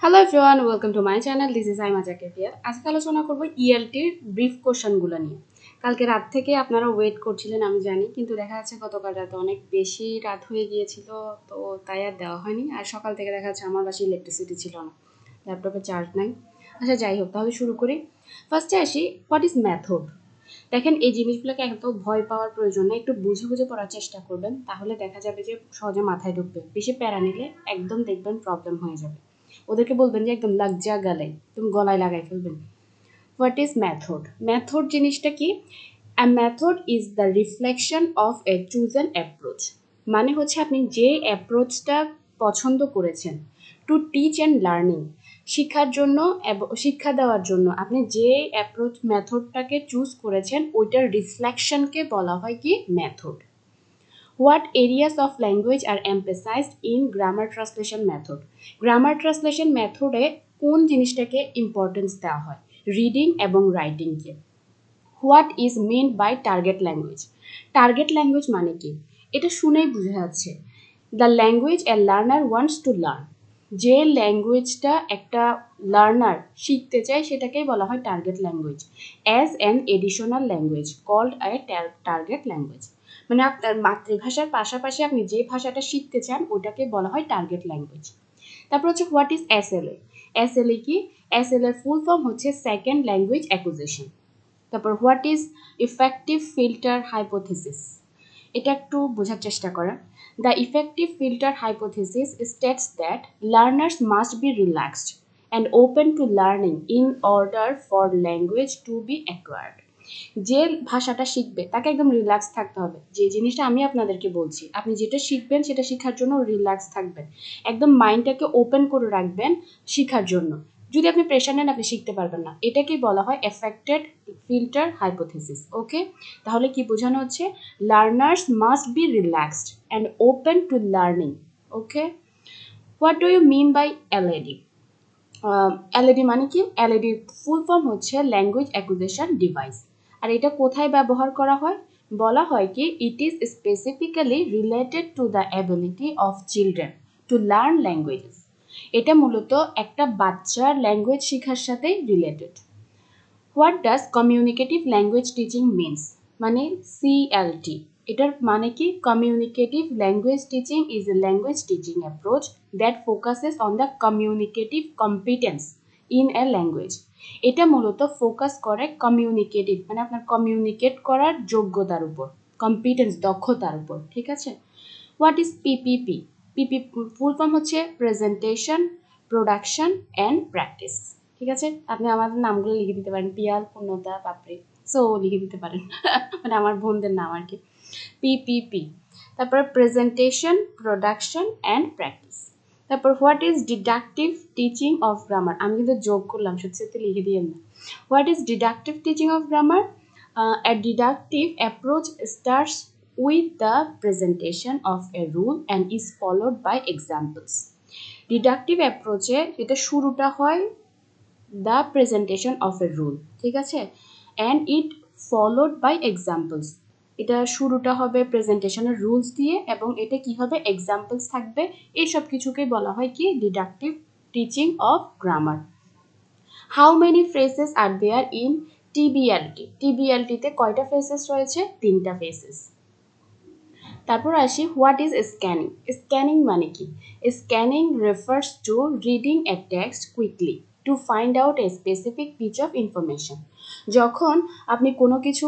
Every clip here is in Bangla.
Hello everyone, welcome to my channel. This is Aima Zakir here. আজকে আলোচনা করব ইএলটির ব্রিফ কোশ্চেনগুলো নিয়ে। কালকে রাত থেকে আপনারা ওয়েট করছিলেন আমি জানি, কিন্তু দেখা যাচ্ছে গতকাল রাতে অনেক বেশি রাত হয়ে গিয়েছিল, তো তাই আর দেওয়া হয়নি। আর সকাল থেকে দেখা যাচ্ছে আমার বাসায় ইলেকট্রিসিটি ছিল না, ল্যাপটপে চার্জ নাই। আচ্ছা যাই হোক, তাহলে শুরু করি। ফার্স্টে আসি, হোয়াট ইজ মেথড। দেখেন, এই জিনিসগুলোকে এত ভয় পাওয়ার প্রয়োজন নেই, একটু বুঝে বুঝে পড়ার চেষ্টা করবেন, তাহলে দেখা যাবে যে সহজে মাথায় ঢুকবে। বেশি প্যারা নিলে একদম দেখবেন প্রবলেম হয়ে যাবে। ওদেরকে বলবেন যে একদম লাজ্জা গালে তুমি গলায় লাগাই ফেলবেন। What is method? মেথড জিনিসটা কি? A method is the reflection of a chosen approach. মানে হচ্ছে আপনি যে অ্যাপ্রোচটা পছন্দ করেছেন টু টিচ অ্যান্ড লার্নিং, শিক্ষার জন্য এবং শিক্ষা দেওয়ার জন্য আপনি যে অ্যাপ্রোচ মেথডটাকে চুজ করেছেন ওইটার রিফ্লেকশনকে বলা হয় কি method. What areas of language are emphasized in grammar translation method? Grammar translation method এ কোন জিনিসটাকে ইম্পর্টেন্স দেওয়া হয়? রিডিং এবং রাইটিংকে। What is meant by target language? Target language মানে কি? এটা শুনেই বোঝা যাচ্ছে, the language a learner wants to learn. যে ল্যাঙ্গুয়েজটা একটা লার্নার শিখতে চায় সেটাকেই বলা হয় target language. As an additional language called a target language. মানে আপনার মাতৃভাষার পাশাপাশি আপনি যে ভাষাটা শিখতে চান ওটাকে বলা হয় টার্গেট ল্যাঙ্গুয়েজ। তারপর হচ্ছে হোয়াট ইজ এসএলএ? এসএলএ কি? এসএলএ ফুল ফর্ম হচ্ছে সেকেন্ড ল্যাঙ্গুয়েজ অ্যাকুইজিশন। তারপর what is effective filter hypothesis? এটা একটু বোঝার চেষ্টা করা। The effective filter hypothesis states that learners must be relaxed and open to learning in order for language to be acquired. যে ভাষাটা শিখবে তাকে একদম রিল্যাক্স থাকতে হবে। যে জিনিসটা আমি আপনাদেরকে বলছি, আপনি যেটা শিখবেন সেটা শেখার জন্য রিল্যাক্স থাকবেন, একদম মাইন্ডটাকে ওপেন করে রাখবেন শিখার জন্য। যদি আপনি প্রেশার নেন আপনি শিখতে পারবেন না। এটাকেই বলা হয় এফেক্টেড ফিল্টার হাইপোথিসিস। ওকে, তাহলে কি বোঝানো হচ্ছে? Learners must be relaxed and open to learning. Okay, what do you mean by LAD? LED মানে কি? এলইডির ফুল ফর্ম হচ্ছে ল্যাঙ্গুয়েজ অ্যাকুইজিশন ডিভাইস। আর এটা কোথায় ব্যবহার করা হয়? বলা হয় কি it is specifically related to the ability of children to learn languages. এটা মূলত একটা বাচ্চার ল্যাঙ্গুয়েজ শেখার সাথেই related. What does communicative language teaching means? মানে সিএলটি। এটার মানে কি? Communicative language teaching is a language teaching approach that focuses on the communicative competence in a language. এটা মূলত ফোকাস করে কমিউনিকেটিভ মানে আপনার কমিউনিকেট করার যোগ্যতার উপর, কম্পিটেন্স দক্ষতার উপর। ঠিক আছে। What is PPP? PP full form হচ্ছে প্রেজেন্টেশন, প্রোডাকশন অ্যান্ড প্র্যাকটিস। ঠিক আছে, আপনি আমাদের নামগুলো লিখে দিতে পারেন, পিয়াল, পূর্ণতা, পাপড়ি, সো লিখে দিতে পারেন। মানে আমার বোনদের নাম আর কি। পিপিপি, তারপর প্রেজেন্টেশন, প্রোডাকশন অ্যান্ড প্র্যাকটিস। তারপর what is deductive teaching of grammar? আমি কিন্তু যোগ করলাম, সত্যি সত্যি লিখে দিয়ে না। What is deductive teaching of grammar? A deductive approach starts with the presentation of a rule and is followed by examples. Deductive অ্যাপ্রোচে এটা শুরুটা হয় the presentation of a rule, ঠিক আছে, and it followed by examples. এটা শুরুটা হবে প্রেজেন্টেশনের রুলস দিয়ে এবং এটা কি হবে? এক্সাম্পলস থাকবে। এইসব কিছুকে বলা হয় কি? Deductive teaching of grammar. How many phrases are there in TBLT? টিবিএলটিতে কয়টা ফ্রেজেস রয়েছে? 3টা ফ্রেজেস। তারপর আসি হোয়াট ইজ স্ক্যানিং? স্ক্যানিং মানে কি? Scanning refers to reading a text quickly to find out a specific piece of information. যখন আপনি কোনো কিছু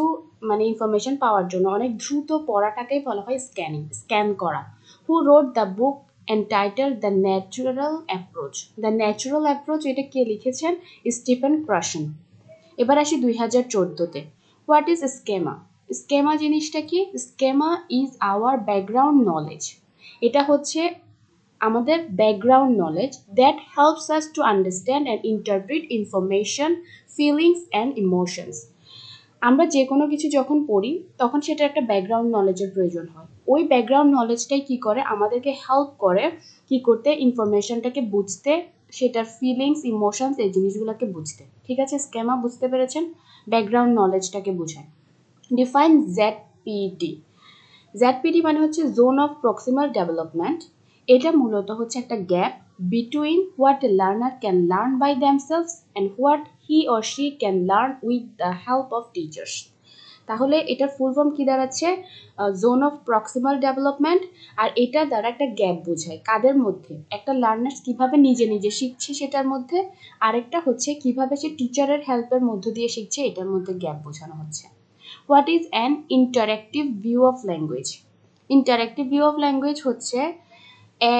মানে ইনফরমেশন পাওয়ার জন্য অনেক দ্রুত পড়াটাকেই বলা হয় স্ক্যানিং, স্ক্যান করা। Who wrote the book entitle the natural approach? The natural approach এটা কে লিখেছেন? Stephen Krashen. এবার আসি 2014-তে। What is schema? স্কেমা জিনিসটা কি? Schema is our background knowledge. এটা হচ্ছে আমাদের background knowledge that helps us to understand and interpret information, feelings and emotions. আমরা যে কোনো কিছু যখন পড়ি তখন সেটা একটা ব্যাকগ্রাউন্ড নলেজের প্রয়োজন হয়। ওই ব্যাকগ্রাউন্ড নলেজটাই কি করে? আমাদেরকে হেল্প করে কি করতে? ইনফরমেশনটাকে বুঝতে, সেটার ফিলিংস, ইমোশনস এই জিনিসগুলোকে বুঝতে। ঠিক আছে, স্কেমা বুঝতে পেরেছেন? ব্যাকগ্রাউন্ড নলেজটাকে বোঝায়। Define ZPD. জেডপিডি মানে হচ্ছে জোন অফ প্রক্সিমাল ডেভেলপমেন্ট। এটা মূলত হচ্ছে একটা gap between what a learner can learn by themselves and what he or she can learn with the help of teachers. তাহলে এটার ফুল ফর্ম কি দাঁড়াচ্ছে? Zone of proximal development. আর এটা দ্বারা একটা গ্যাপ বোঝায় কাদের মধ্যে? একটা লার্নার্স কিভাবে নিজে নিজে শিখছে সেটার মধ্যে, আরেকটা হচ্ছে কিভাবে সে টিচারের হেল্পের মধ্য দিয়ে শিখছে, এটার মধ্যে গ্যাপ বোঝানো হচ্ছে। What is an interactive view of language? Interactive view of language হচ্ছে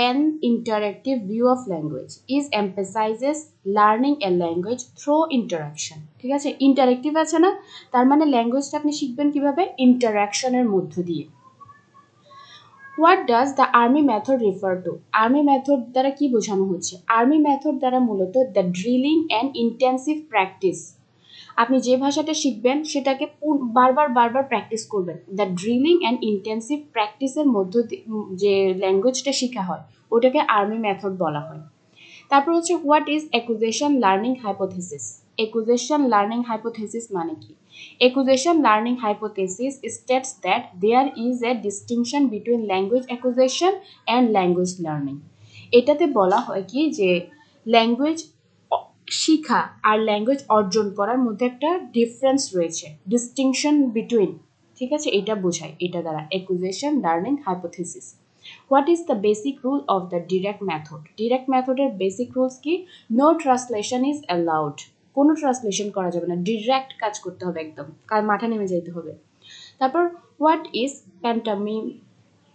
an interactive view of language is emphasizes learning a language through interaction. ঠিক আছে, ইন্টারেক্টিভ আছে না, তার মানে ল্যাঙ্গুয়েজটা আপনি শিখবেন কিভাবে? ইন্টারাকশনের মধ্য দিয়ে। What does the army method refer to? Army method দ্বারা কি বোঝানো হচ্ছে? আর্মি মেথড দ্বারা মূলত the drilling and intensive practice. আপনি যে ভাষাটা শিখবেন সেটাকে বারবার প্র্যাকটিস করবেন। দ্য ড্রিলিং অ্যান্ড ইন্টেন্সিভ প্র্যাকটিসের মধ্য দিয়ে যে ল্যাঙ্গুয়েজটা শেখা হয় ওটাকে আর্মি মেথড বলা হয়। তারপর হচ্ছে what is acquisition learning hypothesis? Acquisition learning hypothesis মানে কি? Acquisition learning hypothesis states that there is a distinction between language acquisition and language learning. এটাতে বলা হয় কি যে ল্যাঙ্গুয়েজ শিখা আর ল্যাঙ্গুয়েজ অর্জন করার মধ্যে একটা ডিফারেন্স রয়েছে, ডিস্টিংশন বিটুইন। ঠিক আছে, এটা বোঝায় এটা দ্বারা acquisition learning hypothesis. What is the basic rule of the direct method? Direct মেথডের বেসিক রুলস কি? No translation is allowed. কোনো ট্রান্সলেশন করা যাবে না, ডিরেক্ট কাজ করতে হবে, একদম মাঠে নেমে যেতে হবে। তারপর হোয়াট ইজ প্যান্টামিম?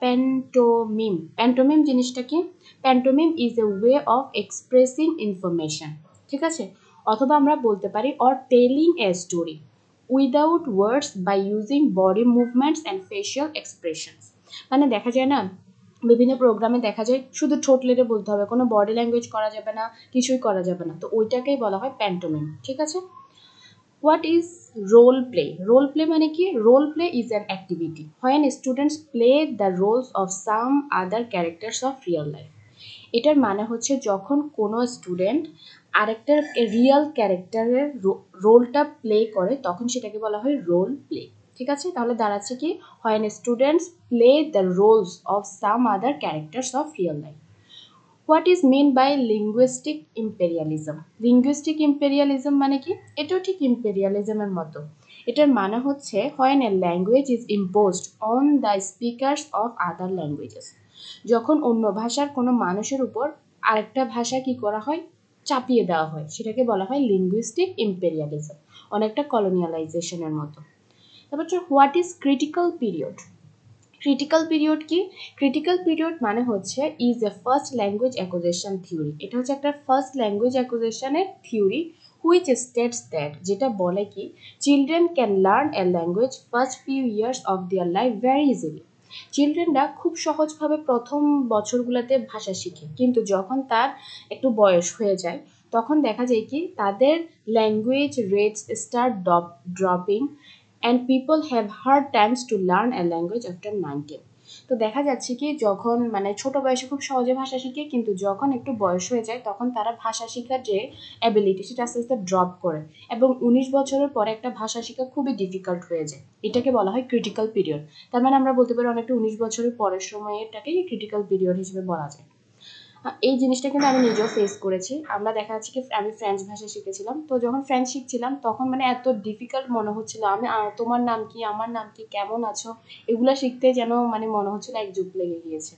প্যান্টোমিম। প্যান্টোমিম জিনিসটা কি? Pantomime is a way of expressing information. ঠিক আছে, অথবা আমরা বলতে পারি or telling a story without words by using body movements and facial expressions. মানে দেখা যায় না, বিভিন্ন প্রোগ্রামে দেখা যায় শুধু ঠোঁট লেড়ে বলতে হবে, কোনো বডি ল্যাঙ্গুয়েজ করা যাবে না, কিছুই করা যাবে না, তো ওইটাকেই বলা হয় প্যান্টোমিম। ঠিক আছে। What is role play? Role play মানে কি? Role play is an activity when students play the roles of some other characters of real life. এটার মানে হচ্ছে যখন কোনো স্টুডেন্ট আরেকটা রিয়েল ক্যারেক্টারের রোলটা প্লে করে তখন সেটাকে বলা হয় রোল প্লে। ঠিক আছে, তাহলে দাঁড়াচ্ছে কি? When students play the roles of some other characters of real life. What is mean by linguistic imperialism? Linguistic imperialism মানে কি? এটাও ঠিক ইম্পেরিয়ালিজমের মতো। এটার মানে হচ্ছে when a language is imposed on the speakers of other languages. যখন অন্য ভাষার কোনো মানুষের উপর আরেকটা ভাষা কি করা হয়? চাপিয়ে দেওয়া হয়, সেটাকে বলা হয় লিঙ্গুইস্টিক ইম্পেরিয়ালিজম, অনেকটা কলোনিয়ালাইজেশনের মতো। তারপর হচ্ছে what is critical period? Critical period কি? ক্রিটিক্যাল পিরিয়ড মানে হচ্ছে is a first language acquisition theory. এটা হচ্ছে একটা ফার্স্ট ল্যাঙ্গুয়েজ অ্যাকুইজিশনের থিওরি হুইচ স্টেটস দ্যাট, যেটা বলে কি children can learn a language first few years of their life very easily. চিলড্রেনরা খুব সহজভাবে প্রথম বছরগুলোতে ভাষা শিখে, কিন্তু যখন তার একটু বয়স হয়ে যায় তখন দেখা যায় কি তাদের language rates start dropping and people have hard times to learn a language after 19. তো দেখা যাচ্ছে কি যখন মানে ছোট বয়সে খুব সহজে ভাষা শিখে, কিন্তু যখন একটু বয়স হয়ে যায় তখন তারা ভাষা শেখার যে অ্যাবিলিটি সেটা আস্তে আস্তে ড্রপ করে, এবং 19 বছরের পরে একটা ভাষা শেখা খুবই ডিফিকাল্ট হয়ে যায়। এটাকে বলা হয় ক্রিটিক্যাল পিরিয়ড। তার মানে আমরা বলতে পারি অনেকটা 19 বছরের পরের সময়টাকেই ক্রিটিক্যাল পিরিয়ড হিসেবে বলা যায়। এই জিনিসটা কিন্তু আমি নিজেও ফেস করেছি। আমরা দেখা যাচ্ছে কি আমি ফ্রেঞ্চ ভাষা শিখেছিলাম, তো যখন ফ্রেঞ্চ শিখছিলাম তখন মানে এত ডিফিকাল্ট মনে হচ্ছিল, আমি তোমার নাম কি, আমার নাম কি, কেমন আছো, এগুলো শিখতে যেন মানে মনে হচ্ছিল এক যুগ লেগে গিয়েছে।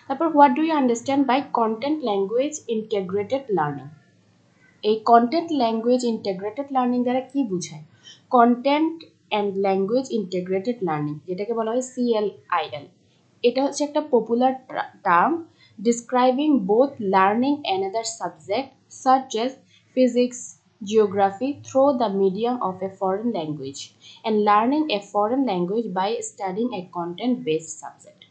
তারপর what do you understand by content language integrated learning? এই কন্টেন্ট ল্যাঙ্গুয়েজ ইন্টিগ্রেটেড লার্নিং দ্বারা কি বোঝায়? Content and language integrated learning, যেটাকে বলা হয় CLIL, এটা হচ্ছে একটা popular term describing both learning another subject such as physics, geography through the medium of a foreign language and learning a foreign language by studying a content-based subject.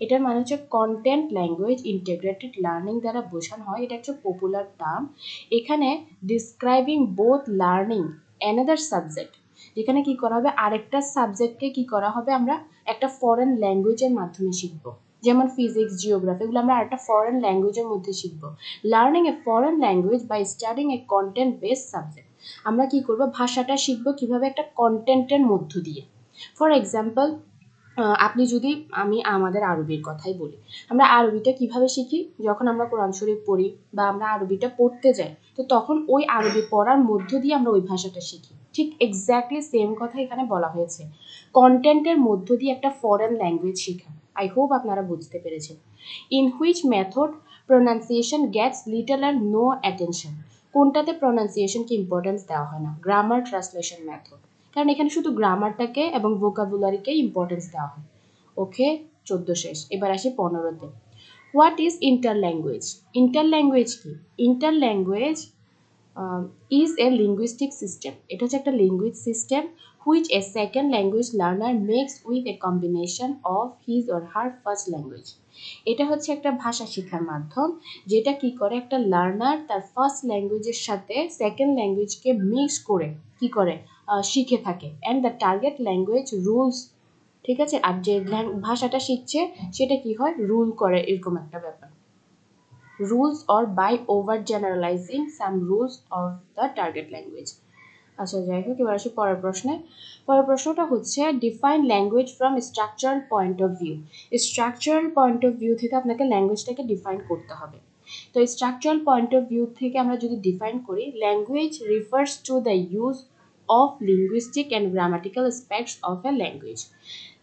এটার মানে হচ্ছে কন্টেন্ট ল্যাঙ্গুয়েজ ইন্টিগ্রেটেড লার্নিং দ্বারা বোঝানো হয়, এটা হচ্ছে পপুলার টার্ম। এখানে describing both learning another subject, যেখানে কি করা হবে আরেকটা সাবজেক্টকে কি করা হবে আমরা একটা ফরেন ল্যাঙ্গুয়েজের মাধ্যমে শিখবো, যেমন ফিজিক্স, জিওগ্রাফি, এগুলো আমরা একটা ফরেন ল্যাঙ্গুয়েজের মধ্যে শিখবো। Learning a foreign language by studying a content based subject, আমরা কি করব ভাষাটা শিখবো কিভাবে একটা কন্টেন্টের মধ্য দিয়ে। ফর এক্সাম্পল আপনি যদি আমি আমাদের আরবির কথাই বলি, আমরা আরবিটা কিভাবে শিখি? যখন আমরা কোরআন শরীফ পড়ি বা আমরা আরবিটা পড়তে যাই, তো তখন ওই আরবি পড়ার মধ্য দিয়ে আমরা ওই ভাষাটা শিখি। ঠিক এক্স্যাক্টলি সেম কথা এখানে বলা হয়েছে, কন্টেন্টের মধ্য দিয়ে একটা ফরেন ল্যাঙ্গুয়েজ শেখা। আই হোপ আপনারা বুঝতে পেরেছেন। In which method pronunciation gets little or no attention. কোনটাতে প্রোনাউন্সিয়েশনকে ইম্পর্টেন্স দেওয়া হয় না? Grammar translation method. কারণ এখানে শুধু গ্রামারটাকে এবং ভোকাবুলারিকে ইম্পর্টেন্স দেওয়া হয়। ওকে, 14 শেষ। এবার আসি 15তে। What is ইন্টারল্যাঙ্গুয়েজ? ইন্টারল্যাঙ্গুয়েজ কি? ইন্টারল্যাঙ্গুয়েজ is a linguistic system. এটা হচ্ছে একটা লিঙ্গুইজ system which a second language learner makes with a combination of his or her first language. এটা হচ্ছে একটা ভাষা শেখার মাধ্যম যেটা কি করে, একটা লার্নার তার ফার্স্ট ল্যাঙ্গুয়েজের সাথে সেকেন্ড ল্যাঙ্গুয়েজকে মিক্স করে কি করে শিখে থাকে। And the target language rules, ঠিক আছে, আর যে ভাষাটা শিখছে সেটা কি হয়, রুল করে, এরকম একটা ব্যাপার। rules or by over generalizing some rules of the target language. আচ্ছা, যাই হোক, এবার আসি পরের প্রশ্নে। পরের প্রশ্নটা হচ্ছে define language from structural point of view. Structural point of view থেকে আপনাকে ল্যাঙ্গুয়েজটাকে ডিফাইন করতে হবে। তো স্ট্রাকচারাল পয়েন্ট অফ ভিউ থেকে আমরা যদি ডিফাইন করি, language refers to the use of linguistic and grammatical aspects of a language.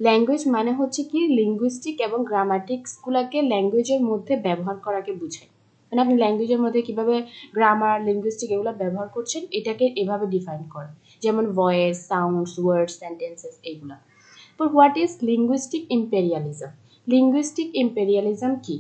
Language মানে হচ্ছে কি, লিঙ্গুইস্টিক এবং গ্রামাটিক্সগুলোকে ল্যাঙ্গুয়েজের মধ্যে ব্যবহার করাকে বোঝায়। মানে আপনি ল্যাঙ্গুয়েজের মধ্যে কিভাবে গ্রামার, লিঙ্গুইস্টিক এগুলো ব্যবহার করছেন, এটাকে এভাবে ডিফাইন করে, যেমন ভয়েস, সাউন্ডস, ওয়ার্ডস, সেন্টেন্সেস এইগুলো। তো what is linguistic imperialism? Linguistic imperialism কি?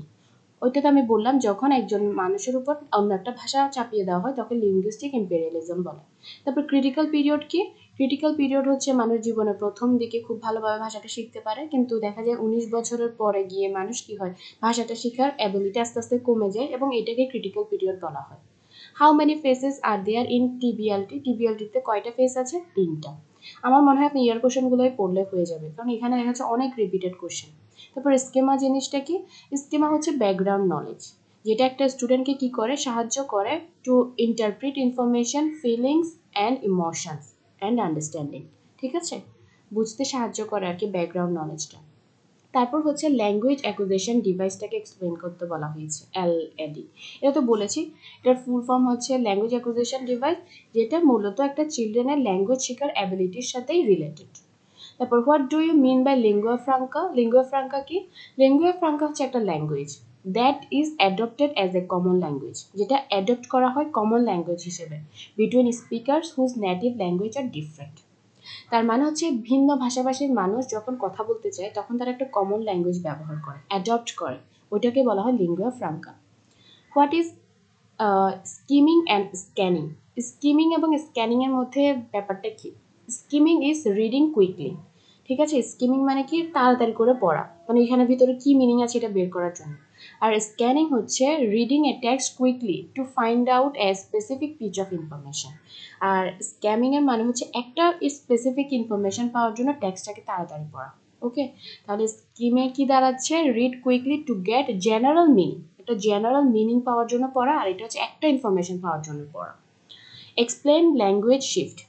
ওইটা তো আমি বললাম, যখন একজন মানুষের উপর অন্য একটা ভাষা চাপিয়ে দেওয়া হয় তখন লিঙ্গুইস্টিক ইম্পেরিয়ালিজম বলে। তারপর ক্রিটিক্যাল পিরিয়ড কি? ক্রিটিক্যাল পিরিয়ড হচ্ছে মানুষ জীবনের প্রথম দিকে খুব ভালোভাবে ভাষাটা শিখতে পারে, কিন্তু দেখা যায় 19 বছরের পরে গিয়ে মানুষ কি হয়, ভাষাটা শেখার অ্যাবিলিটি আস্তে আস্তে কমে যায় এবং এটাকে ক্রিটিক্যাল পিরিয়ড বলা হয়। How many phases are there in TBLT? টিবিএলটিতে কয়টা ফেস আছে? 3টা। আমার মনে হয় আপনি ইয়ার কোশ্চেনগুলোই পড়লে হয়ে যাবে, কারণ এখানে দেখা যাচ্ছে অনেক রিপিটেড কোশ্চেন। তারপর স্কেমা জিনিসটা কি? স্কেমা হচ্ছে ব্যাকগ্রাউন্ড নলেজ, যেটা একটা স্টুডেন্টকে কি করে, সাহায্য করে to interpret information, feelings and emotions and understanding. ঠিক আছে, বুঝতে সাহায্য করে আর কি ব্যাকগ্রাউন্ড নলেজটা। তারপর হচ্ছে ল্যাঙ্গুয়েজ অ্যাকুইজিশন ডিভাইসটাকে এক্সপ্লেন করতে বলা হয়েছে, এলএডি। এটা তো বলেছি, এটার ফুল ফর্ম হচ্ছে ল্যাঙ্গুয়েজ অ্যাকুইজিশন ডিভাইস, যেটা মূলত একটা চিলড্রেনের ল্যাঙ্গুয়েজ শেখার অ্যাবিলিটির সাথেই রিলেটেড। তারপর what do you mean by lingua franca? Lingua franca কি? লিঙ্গুয়া ফ্রাঙ্কা হচ্ছে একটা language that is adopted as a common language, যেটা অ্যাডপ্ট করা হয় কমন ল্যাঙ্গুয়েজ হিসেবে between speakers whose native language are different. তার মানে হচ্ছে ভিন্ন ভাষাভাষীর মানুষ যখন কথা বলতে চায় তখন তারা একটা কমন ল্যাঙ্গুয়েজ ব্যবহার করে, অ্যাডপ্ট করে, ওইটাকে বলা হয় lingua Franka. What is skimming and scanning? Skimming এবং স্ক্যানিং এর মধ্যে ব্যাপারটা কি? স্কিমিং ইজ রিডিং কুইকলি, ঠিক আছে। স্কিমিং মানে কি, তাড়াতাড়ি করে পড়া, মানে এখানে ভিতরে কি মিনিং আছে এটা বের করার জন্য। আর স্ক্যানিং হচ্ছে reading a text quickly to find out a specific piece of information. আর স্ক্যামিং এর মানে হচ্ছে একটা স্পেসিফিক ইনফরমেশন পাওয়ার জন্য টেক্সটটাকে তাড়াতাড়ি পড়া। ওকে, তাহলে স্কিমে কি দাঁড়াচ্ছে, read quickly to get general meaning, একটা জেনারেল মিনিং পাওয়ার জন্য পড়া, আর এটা হচ্ছে একটা ইনফরমেশন পাওয়ার জন্য পড়া। Explain language shift.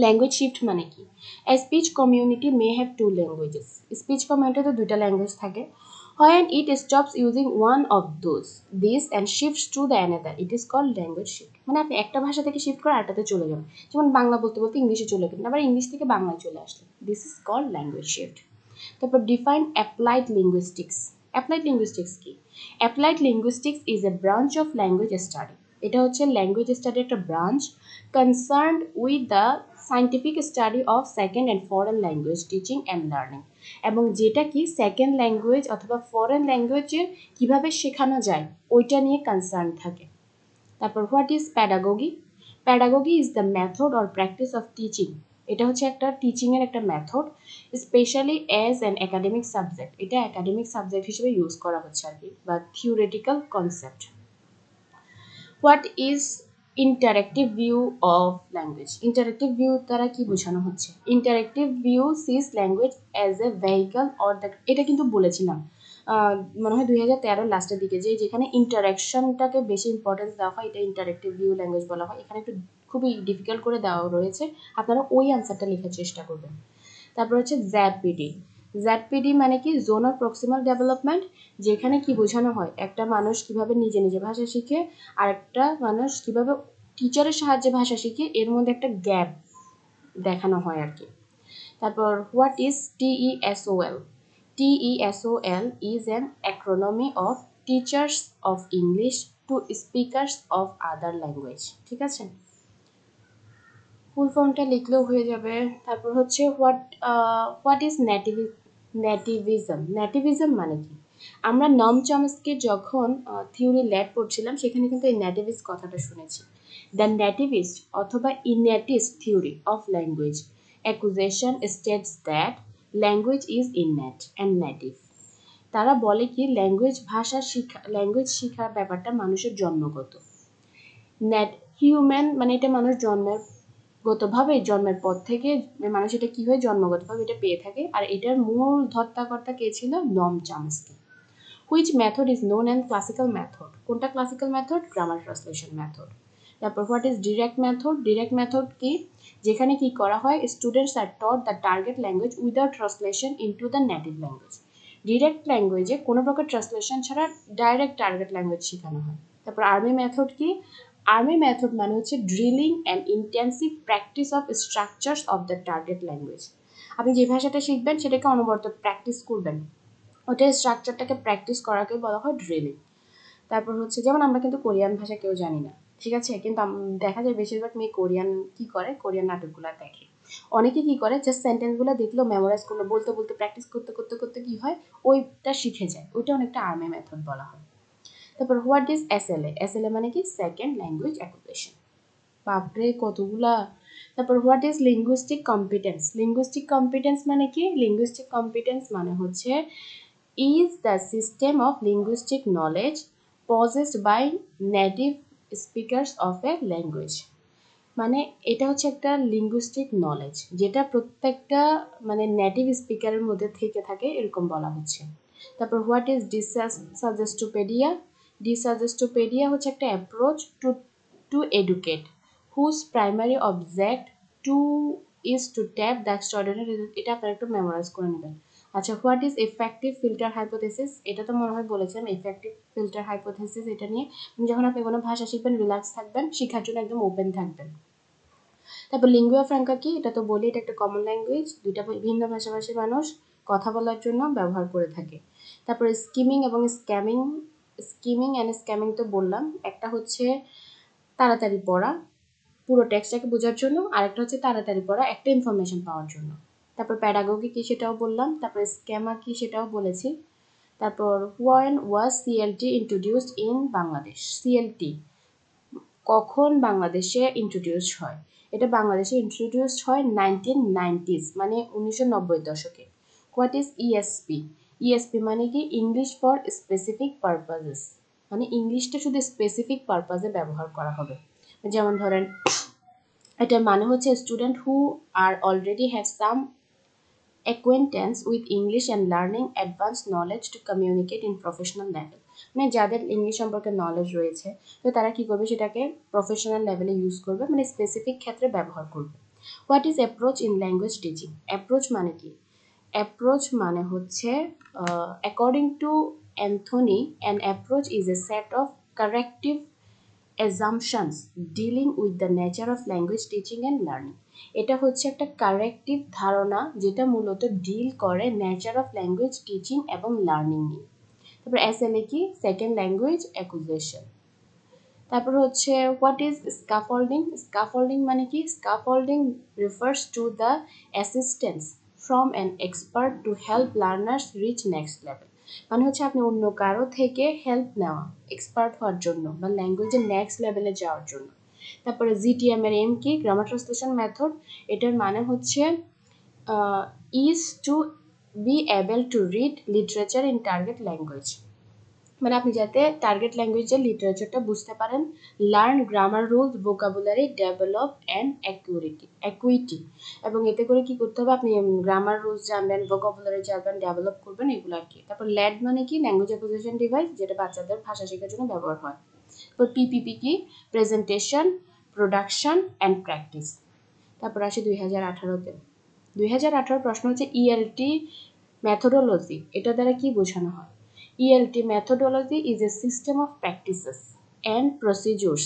Language shift মানে কি? A speech community may have to languages. Speech কমিউনিটিতে দুইটা ল্যাঙ্গুয়েজ থাকে। When it stops using one of these and shifts to the another, it is called language shift. মানে আপনি একটা ভাষা থেকে শিফট করে আরেকটাতে চলে যাবেন, যেমন বাংলা বলতে বলতে ইংলিশে চলে গেলেন, আবার ইংলিশ থেকে বাংলায় চলে আসলেন। This is called language shift. তারপর define applied linguistics. Applied linguistics কি? Applied linguistics is a branch of language study. এটা হচ্ছে ল্যাঙ্গুয়েজ স্টাডির একটা branch concerned with the scientific study of second and foreign language teaching and learning, এবং যেটা কি সেকেন্ড ল্যাঙ্গুয়েজ অথবা ফরেন ল্যাঙ্গুয়েজের কিভাবে শেখানো যায় ওইটা নিয়ে কনসার্ন থাকে। তারপর what is pedagogy? Pedagogy is the method or practice of teaching. এটা হচ্ছে একটা টিচিংয়ের একটা method, specially as an academic subject. এটা একাডেমিক সাবজেক্ট হিসেবে ইউজ করা হচ্ছে আর কি, বা theoretical concept. What is interactive view of language? Interactive view দ্বারা কি বোঝানো হচ্ছে? Interactive view sees language as a vehicle or the, এটা কিন্তু বলেছিলাম মনে হয় 2013 লাস্টের দিকে, যে যেখানে ইন্টারাকশনটাকে বেশি ইম্পর্টেন্স দেওয়া হয় এটা ইন্টারেক্টিভ ভিউ ল্যাঙ্গুয়েজ বলা হয়। এখানে একটু খুবই ডিফিকাল্ট করে দেওয়া রয়েছে, আপনারা ওই অ্যান্সারটা লেখার চেষ্টা করবেন। তারপর হচ্ছে জ্যাপিডি। ZPD মানে কি জোন অফ প্রক্সিমাল ডেভেলপমেন্ট, যেখানে কি বোঝানো হয় একটা মানুষ কিভাবে নিজে নিজে ভাষা শিখে আর একটা মানুষ কিভাবে টিচারের সাহায্যে ভাষা শিখে, এর মধ্যে একটা গ্যাপ দেখানো হয় আর কি। তারপর what is TESOL? TESOL is an acronym of Teachers of English to Speakers of Other Language। ঠিক আছে, ফুল ফর্মটা লিখলেও হয়ে যাবে। তারপর হচ্ছে হোয়াট ইজ নেটিভিজম? নেটিভিজম মানে কি? আমরা নম চমস্কির যখন থিওরি ল্যাড পড়ছিলাম সেখানে কিন্তু এই নেটিভিজ কথাটা শুনেছি। দ্য নেটিভিস্ট অথবা innatist theory of language acquisition states that language is innate and native. তারা বলে কি ল্যাঙ্গুয়েজ শেখার ব্যাপারটা মানুষের জন্মগত। হিউম্যান মানে এটা মানুষ জন্মের পর থেকে মানুষ এটা কি হয় জন্মগতভাবে এটা পেয়ে থাকে, আর এটার মূল ধর্তাকর্তা কে ছিল? Noam Chomsky. Which method is known and classical method? কোনটা classical method? Grammar translation method. তারপর what is direct method? Direct method কি? যেখানে কি করা হয়, students are taught the target language without translation into the native language. Direct ল্যাঙ্গুয়েজে কোনো প্রকার ট্রান্সলেশন ছাড়া ডাইরেক্ট টার্গেট ল্যাঙ্গুয়েজ শেখানো হয়। তারপর আর্মি মেথড কি? আর্মি মেথড মানে হচ্ছে drilling and intensive practice of structures of the target language. আপনি যে ভাষাটা শিখবেন সেটাকে অনবরত প্র্যাকটিস করবেন, ওটার স্ট্রাকচারটাকে প্র্যাকটিস করাকে বলা হয় ড্রিলিং। তারপর হচ্ছে যেমন আমরা কিন্তু কোরিয়ান ভাষা কেউ জানি না, ঠিক আছে, কিন্তু দেখা যায় বেশিরভাগ মেয়ে কোরিয়ান কি করে, কোরিয়ান নাটকগুলো দেখে। অনেকে কি করে, জাস্ট সেন্টেন্সগুলো দেখলো, মেমোরাইজ করলো, বলতে বলতে প্র্যাকটিস করতে করতে করতে কি হয়, ওইটা শিখে যায়। ওইটা অনেকটা আর্মি মেথড বলা হয়। তারপর হোয়াট ইজ SLA? SLA মানে কি? Second language acquisition. বাপরে কতগুলা। তারপর what is linguistic competence? Linguistic competence মানে কি? লিঙ্গুইস্টিক কম্পিটেন্স মানে হচ্ছে is the system of linguistic knowledge possessed by native speakers of a language। মানে এটা হচ্ছে একটা লিঙ্গুইস্টিক নলেজ যেটা প্রত্যেকটা মানে নেটিভ স্পিকারের মধ্যে থেকে থাকে, এরকম বলা হচ্ছে। তারপর হোয়াট ইজ ডিসাজেস্টোপেডিয়া? ডিসাজেস্টোপেডিয়া হচ্ছে একটা approach to educate whose primary object to is to tap the extraordinary. এটা আপনারা একটু মেমোরাইজ করে নেবেন। আচ্ছা, what is effective filter hypothesis? এটা তো মনে হয় বলেছেন এফেক্টিভ ফিল্টার হাইপোথেসিস। এটা নিয়ে যখন আপনি কোনো ভাষা শিখবেন রিল্যাক্স থাকবেন, শেখার জন্য একদম ওপেন থাকবেন। তারপর লিঙ্গুয়া ফ্র্যাঙ্কা কি? এটা তো বলি, এটা একটা কমন ল্যাঙ্গুয়েজ, দুইটা ভিন্ন ভাষাভাষী মানুষ কথা বলার জন্য ব্যবহার করে থাকে। তারপরে স্কিমিং এবং স্ক্যামিং। স্কিমিং অ্যান্ড স্ক্যামিং তো বললাম, একটা হচ্ছে তাড়াতাড়ি পড়া পুরো টেক্সটটাকে বোঝার জন্য, আরেকটা হচ্ছে তাড়াতাড়ি পড়া একটা ইনফরমেশন পাওয়ার জন্য। তারপর প্যাডাগোগি কি সেটাও বললাম, তারপর স্ক্যামার কি সেটাও বলেছি। তারপর when was CLT introduced in Bangladesh? CLT কখন বাংলাদেশে ইন্ট্রোডিউসড হয়? এটা বাংলাদেশে ইন্ট্রোডিউসড হয় 1990s মানে 1990 দশকে। What is ESP? ESP মানে কি? ইংলিশ ফর স্পেসিফিক পারপাজেস, মানে ইংলিশটা শুধু স্পেসিফিক পারপাজে ব্যবহার করা হবে। যেমন ধরেন এটার মানে হচ্ছে student who are already have some acquaintance with English and learning advanced knowledge to communicate in professional level। মানে যাদের ইংলিশ সম্পর্কে নলেজ রয়েছে তো তারা কি করবে, সেটাকে প্রফেশনাল লেভেলে ইউজ করবে, মানে স্পেসিফিক ক্ষেত্রে ব্যবহার করবে। What is approach in language teaching? Approach মানে কি? অ্যাপ্রোচ মানে হচ্ছে according to Anthony an approach is a set of corrective assumptions dealing with the nature of language teaching and learning। এটা হচ্ছে একটা কারেক্টিভ ধারণা যেটা মূলত ডিল করে নেচার অফ ল্যাঙ্গুয়েজ টিচিং এবং লার্নিং নিয়ে। তারপর SLA কি? Second language acquisition. তারপর হচ্ছে হোয়াট ইজ স্কাফোল্ডিং? স্কাফোল্ডিং মানে কি? Scaffolding refers to the assistance from an expert to help learners reach next level. মানে হচ্ছে আপনি অন্য কারো থেকে হেল্প নেওয়া এক্সপার্ট হওয়ার জন্য বা ল্যাঙ্গুয়েজের নেক্সট লেভেলে যাওয়ার জন্য। তারপরে GTM এর এম কি? Grammar translation method. এটার মানে হচ্ছে is to be able to read literature in target language, মানে আপনি যাতে টার্গেট ল্যাঙ্গুয়েজের লিটারেচারটা বুঝতে পারেন। Learn grammar rules vocabulary develop and acuity, এবং এতে করে কি করতে হবে, আপনি গ্রামার রুলস জানবেন, ভোকাবুলারি জানবেন, ডেভেলপ করবেন, এগুলো আর কি। তারপর ল্যাড মানে কি? ল্যাঙ্গুয়েজ অ্যাকুইজিশন ডিভাইস, যেটা বাচ্চাদের ভাষা শেখার জন্য ব্যবহার হয়। তারপর PPP কি? Presentation, production and practice. তারপর আসে 2018-তে। 2018 প্রশ্ন হচ্ছে ELT মেথোডোলজি, এটা দ্বারা কি বোঝানো হয়? ELT methodology is a system of practices and procedures.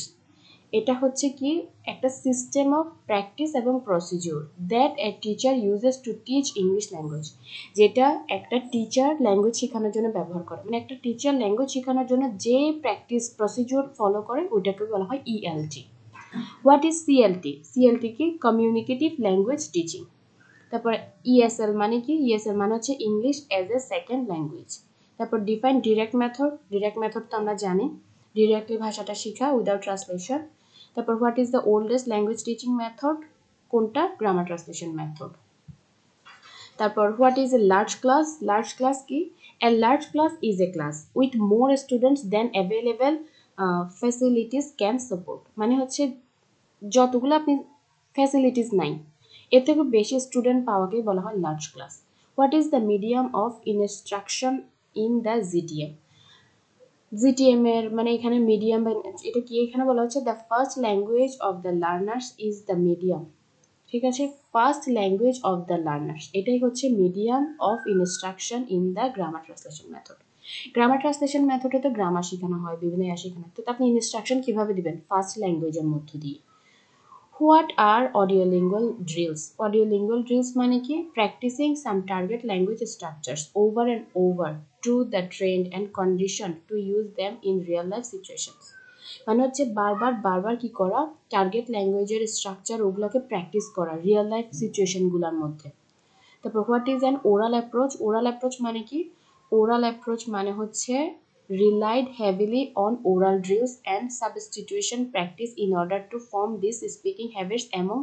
এটা হচ্ছে কি একটা সিস্টেম অফ প্র্যাকটিস এবং procedure that a teacher uses to teach English language, যেটা একটা টিচার ল্যাঙ্গুয়েজ শেখানোর জন্য ব্যবহার করে। মানে একটা টিচার ল্যাঙ্গুয়েজ শেখানোর জন্য যে প্র্যাকটিস প্রসিডিউর ফলো করে ওইটাকে বলা হয় ELT. What is CLT? CLT কি? Communicative language teaching. তারপর ইএসএল মানে কি? ইএসএল মানে হচ্ছে English as a second language. তারপর define direct method. Direct method তো আমরা জানি, ডিরেক্টলি ভাষাটা শেখা উইদাউট ট্রান্সলেশন। তারপর what is the oldest language teaching method? কোনটা? Grammar translation method. তারপর what is a large class? Large class কি? A large class is a class with more students then available facilities can support. মানে হচ্ছে যতগুলো আপনি ফ্যাসিলিটিস নাই এর থেকে বেশি স্টুডেন্ট পাওয়াকে বলা হয় large class. What is the medium of instruction in the GTM? GTM এর মানে এখানে মিডিয়াম, এটা কি এখানে বলা হচ্ছে the first language of the learners is the medium. ঠিক আছে, first language of the learners এটাই হচ্ছে medium of instruction in the grammar translation method. Grammar translation মেথডে তো গ্রামার শেখানো হয়, বিভিন্ন শেখানো হয়, তো আপনি ইনস্ট্রাকশন কিভাবে দিবেন? ফার্স্ট ল্যাঙ্গুয়েজের মধ্য দিয়ে। What are audiolingual drills? Audiolingual drills মানে কি? Practicing some target language structures over and over to the trained and conditioned to use them in real life situations. মানে হচ্ছে বারবার বারবার কি করা? টার্গেট ল্যাঙ্গুয়েজের স্ট্রাকচার ওগুলোকে প্র্যাকটিস করা রিয়েল লাইফ সিচুয়েশনগুলোর মধ্যে। তারপর what is an oral approach? Oral approach মানে কি? ওরাল অ্যাপ্রোচ মানে হচ্ছে relied heavily on oral drills and substitution practice in order to form these speaking habits among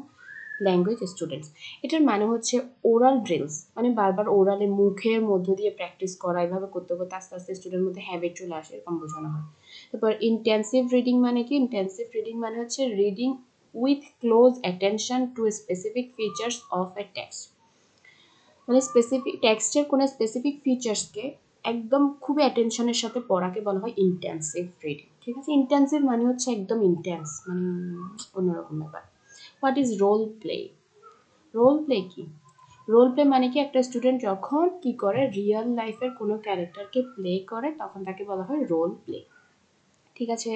language students. এটার মানে হচ্ছে ওরাল ড্রিলস মানে বারবার ওরালে মুখের মধ্য দিয়ে প্র্যাকটিস করা, এভাবে করতে করতে আস্তে আস্তে স্টুডেন্টের মধ্যে হ্যাবিট চলে আসে, এরকম বোঝানো হয়। তারপর ইন্টেন্সিভ রিডিং মানে কি? ইন্টেন্সিভ রিডিং মানে হচ্ছে reading with close attention to specific features of A text. মানে স্পেসিফিক টেক্সটের কোনো স্পেসিফিক ফিচার্সকে একদম খুবই অ্যাটেনশনের সাথে পড়াকে বলা হয় ইন্টেন্সিভ রিডিং। ঠিক আছে, ইন্টেন্সিভ মানে হচ্ছে একদম ইন্টেন্স, মানে অন্যরকম ব্যাপার। What is role play? Role play কি? রোল প্লে মানে কি? একটা স্টুডেন্ট যখন কি করে রিয়েল লাইফের কোনো ক্যারেক্টারকে প্লে করে তখন তাকে বলা হয় রোল প্লে। ঠিক আছে,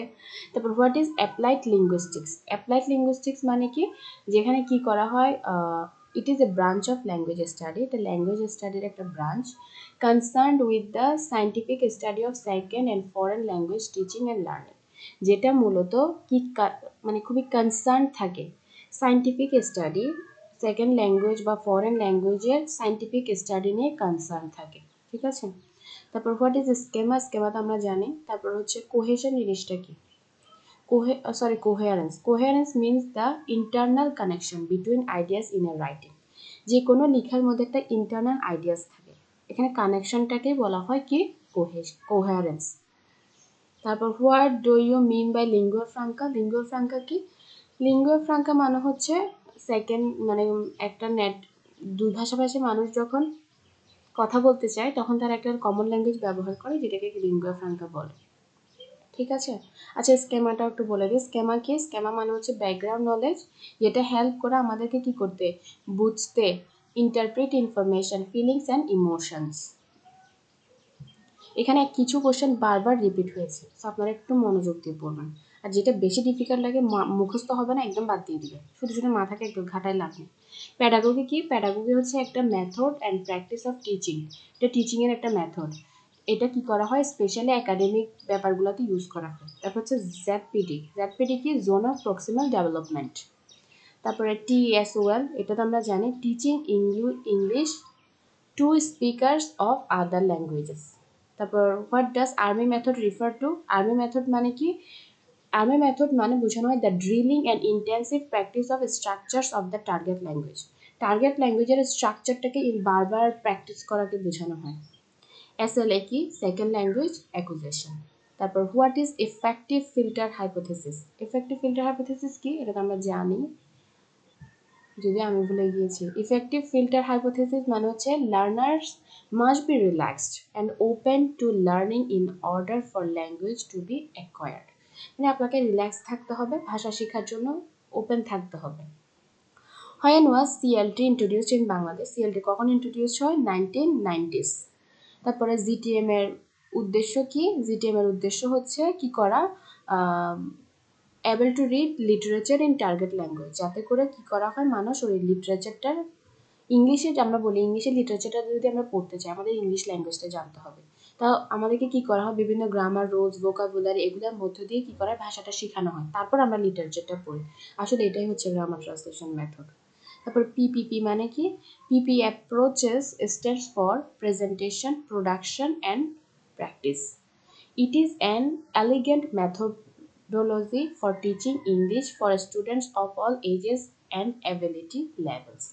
তারপর what is applied linguistics? Applied linguistics মানে কি? যেখানে কি করা হয়, it is a branch of language study, এটা ল্যাঙ্গুয়েজ স্টাডির একটা branch concerned with the scientific study of second and foreign language teaching and learning, যেটা মূলত কি মানে খুবই কনসার্ন থাকে সায়েন্টিফিক স্টাডি, সেকেন্ড ল্যাঙ্গুয়েজ বা ফরেন ল্যাঙ্গুয়েজের সায়েন্টিফিক স্টাডি নিয়ে কনসার্ন থাকে। ঠিক আছে, তারপর হোয়াট ইজ স্কেমা? স্কেমা তো আমরা জানি। তারপর হচ্ছে কোহেশন জিনিসটা কি? Coherence. Coherence means the internal connection between ideas in a writing. যে কোনো লেখার মধ্যে একটা ইন্টারনাল আইডিয়াস থাকে, এখানে কানেকশনটাকে বলা হয় কি? কোহেরেন্স। তারপর what do you mean by lingua franca? Lingua franca কি? লিঙ্গুয়া ফ্রাঙ্কা মানে হচ্ছে সেকেন্ড মানে একটা নেট, দুই ভাষাভাষী মানুষ যখন কথা বলতে চায় তখন তারা একটা কমন ল্যাঙ্গুয়েজ ব্যবহার করে, যেটাকে লিঙ্গুয়া ফ্রাঙ্কা বলে। ঠিক আছে, আচ্ছা স্কেমাটাও একটু বলে দিই। স্কেমা কি? স্কেমা মানে হচ্ছে ব্যাকগ্রাউন্ড নলেজ, যেটা হেল্প করে আমাদেরকে কি করতে? বুঝতে, interpret information, feelings and emotions. এখানে কিছু কোশ্চেন বারবার রিপিট হয়েছে, সো আপনারা একটু মনোযোগ দিয়ে পড়বেন। আর যেটা বেশি ডিফিকাল্ট লাগে মুখস্থ হবে না, একদম বাদ দিয়ে দিবে, শুধু শুধু মাথাকে একটু ঘাটায় লাভ নেই। প্যাডাগোগি কি? প্যাডাগোগি হচ্ছে একটা method and practice of teaching, এটা টিচিংয়ের একটা মেথড। এটা কি করা হয়? স্পেশালি একাডেমিক ব্যাপারগুলোতে ইউজ করা হয়। তারপর হচ্ছে জ্যাডপিডি। জ্যাডপিডি কি? Zone of proximal development. তারপরে টিএসওএল, এটা তো আমরা জানি, teaching English to speakers of other languages. তারপর what does army method refer to? Army method মানে কি? আর্মি মেথড মানে বোঝানো হয় the drilling and intensive practice of structures of the target language. Target ল্যাঙ্গুয়েজের স্ট্রাকচারটাকে বারবার প্র্যাকটিস করাকে বোঝানো হয়। এসএলএ কি? Second language acquisition. তারপর what is effective filter hypothesis? Effective filter hypothesis কি? এটা তো আমরা জানি, যদি আমি ভুলে গিয়েছি। ইফেক্টিভ ফিল্টার হাইপোথেসিস মানে হচ্ছে learners must be relaxed and open to learning in order for language to be acquired. মানে আপনাকে রিল্যাক্স থাকতে হবে, ভাষা শেখার জন্য ওপেন থাকতে হবে। When was CLT introduced in Bangladesh? CLT কখন introduced হয়? 1990s। তারপরে জিটিএম এর উদ্দেশ্য কি? জিটিএম এর উদ্দেশ্য হচ্ছে কি করা, able to read literature in target language, যাতে করে কি করা হয়, মানুষ ওই লিটারেচারটার ইংলিশে, আমরা বলি ইংলিশে লিটারেচারটা যদি আমরা পড়তে চাই আমাদের ইংলিশ ল্যাঙ্গুয়েজটা জানতে হবে। তা আমাদেরকে কি করা হয়, বিভিন্ন গ্রামার, রুলস, ভোকাবুলারি এগুলোর মধ্য দিয়ে কি করা হয়, ভাষাটা শেখানো হয়, তারপর আমরা লিটারেচারটা পড়ি। আসলে এটাই হচ্ছে গ্রামার ট্রান্সলেশন মেথড। তারপর পিপিপি মানে কি? PP approaches stands for presentation, production and practice. It is an elegant methodology for teaching English for students of all ages and ability levels.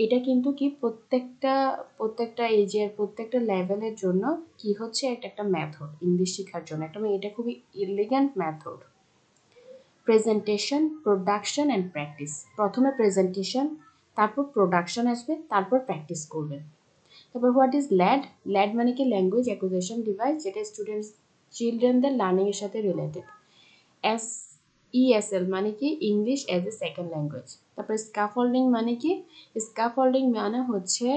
এটা কিন্তু কি প্রত্যেকটা এজের প্রত্যেকটা লেভেলের জন্য কি হচ্ছে একটা মেথড ইংলিশ শেখার জন্য একটা, এটা খুবই elegant method. Presentation, production and practice. প্রথমে প্রেজেন্টেশন, তারপর প্রোডাকশন আসবে, তারপর প্র্যাকটিস করবেন। তারপর হোয়াট ইজ ল্যাড? ল্যাড মানে কি? ল্যাঙ্গুয়েজ অ্যাকুইজিশন ডিভাইস, যেটা চিলড্রেনদের লার্নিং এর সাথে রিলেটেড। ESL মানে কি? English as a second language. তারপর স্ক্যাফোল্ডিং মানে কি? স্ক্যাফোল্ডিং মানে হচ্ছে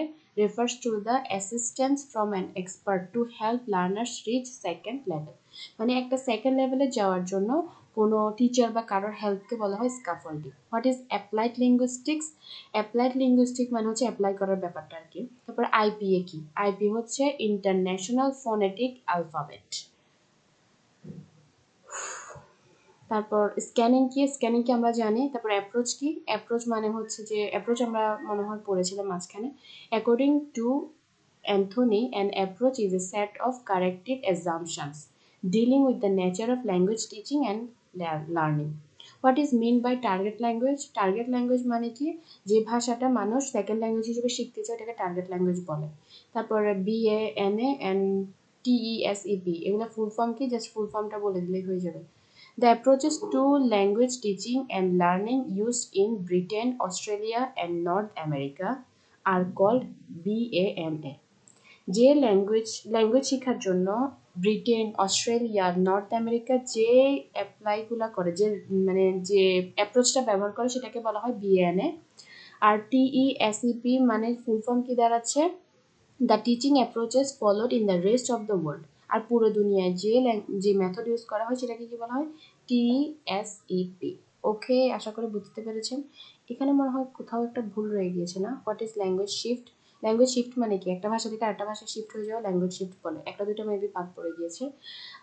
refers to the assistance from an expert to help learners reach second level, মানে একটা সেকেন্ড লেভেলে যাওয়ার জন্য কোনো টিচার বা কারোর হেল্পকে বলা হয় scaffolding. What is applied linguistics? Applied linguistic মানে হচ্ছে অ্যাপ্লাই করার ব্যাপারটা আর কি। তারপর আইপিএ কি? আইপি হচ্ছে ইন্টারন্যাশনাল ফোনেটিক অ্যালফাবেট। তারপর স্ক্যানিং কি? স্ক্যানিং কি আমরা জানি। তারপর অ্যাপ্রোচ কি? অ্যাপ্রোচ মানে হচ্ছে যে অ্যাপ্রোচ আমরা মনে হয় পড়েছিলাম মাঝখানে। According to Anthony, an approach is a set of corrected assumptions dealing with the nature of language teaching and learning. What is mean by target language? Target language মানে কি? যে ভাষাটা মানুষ সেকেন্ড ল্যাঙ্গুয়েজ হিসেবে শিখতে চায় ওটাকে টার্গেট ল্যাঙ্গুয়েজ বলে। তারপর BANA অ্যান্ড TESEP এগুলো ফুল ফর্ম কি? জাস্ট ফুল ফর্মটা বলে দিলেই হয়ে যাবে। The approaches to language teaching and learning used in Britain, Australia, and North America are called BANA. যে ল্যাঙ্গুয়েজ শেখার জন্য ব্রিটেন, অস্ট্রেলিয়া, নর্থ আমেরিকা যে অ্যাপ্লাইগুলো করে, মানে যে অ্যাপ্রোচটা ব্যবহার করে সেটাকে বলা হয় BANA। আর TESEP মানে ফুল ফর্ম কি দাঁড়াচ্ছে? The teaching approaches followed in the rest of the world. আর পুরো দুনিয়ায় যে মেথড ইউজ করা হয় সেটাকে কি বলা হয়? TESEP। ওকে, আশা করি বুঝতে পেরেছেন। এখানে মনে হয় কোথাও একটা ভুল রয়ে গিয়েছে না? What is language shift? Language shift মানে কি? একটা ভাষা থেকে আরেকটা ভাষায় শিফট হয়ে যাওয়া ল্যাঙ্গুয়েজ শিফট বলে। একটা দুটো মেবি বাদ পড়ে গিয়েছে।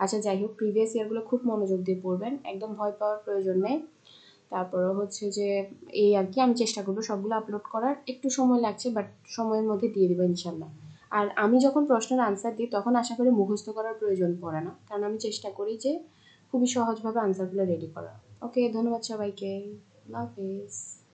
আচ্ছা যাই হোক, প্রিভিয়াস ইয়ারগুলো খুব মনোযোগ দিয়ে পড়বেন, একদম ভয় পাওয়ার প্রয়োজন নেই। তারপরে হচ্ছে যে এই আর কি, আমি চেষ্টা করবো সবগুলো আপলোড করার। একটু সময় লাগছে বাট সময়ের মধ্যে দিয়ে দেবো ইনশাল্লাহ। আর আমি যখন প্রশ্নের আনসার দিই তখন আশা করি মুখস্থ করার প্রয়োজন পড়ে না, কারণ আমি চেষ্টা করি যে খুবই সহজভাবে আনসারগুলো রেডি করা। ওকে, ধন্যবাদ সবাইকে। আল্লাহ হাফেজ।